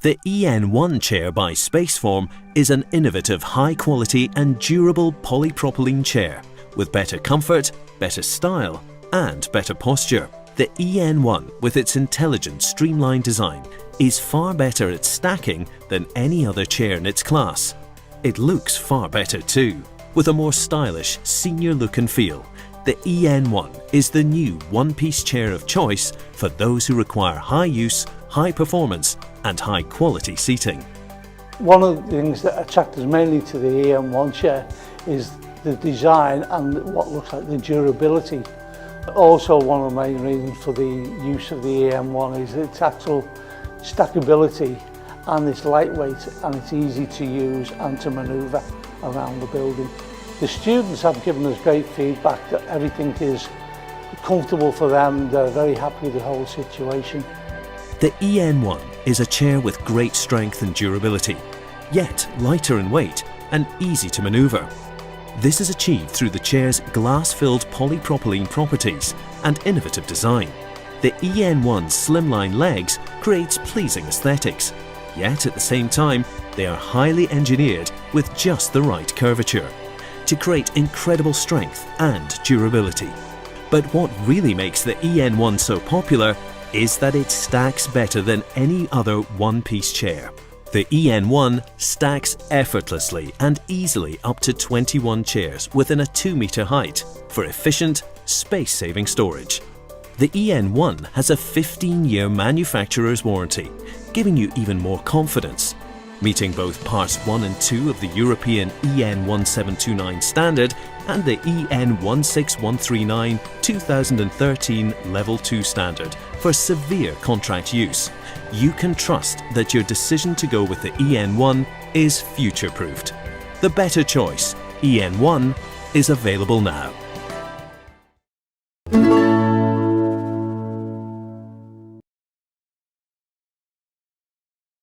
The EN1 chair by Spaceform is an innovative, high-quality and durable polypropylene chair with better comfort, better style and better posture. The EN1, with its intelligent, streamlined design, is far better at stacking than any other chair in its class. It looks far better too, with a more stylish, senior look and feel. The EN1 is the new one-piece chair of choice for those who require high use, high performance and high quality seating. One of the things that attract us mainly to the EN1 chair is the design and what looks like the durability. Also, one of the main reasons for the use of the EN1 is its actual stackability, and it's lightweight and it's easy to use and to manoeuvre around the building. The students have given us great feedback that everything is comfortable for them. They're very happy with the whole situation. The EN1 is a chair with great strength and durability, yet lighter in weight and easy to manoeuvre. This is achieved through the chair's glass-filled polypropylene properties and innovative design. The EN1's slimline legs creates pleasing aesthetics, yet at the same time they are highly engineered with just the right curvature to create incredible strength and durability. But what really makes the EN1 so popular is that it stacks better than any other one-piece chair. The EN1 stacks effortlessly and easily up to 21 chairs within a 2-meter height for efficient, space-saving storage. The EN1 has a 15-year manufacturer's warranty, giving you even more confidence. Meeting both Parts 1 and 2 of the European EN 1729 standard and the EN 16139 2013 Level 2 standard for severe contract use, you can trust that your decision to go with the EN1 is future-proofed. The better choice, EN1, is available now.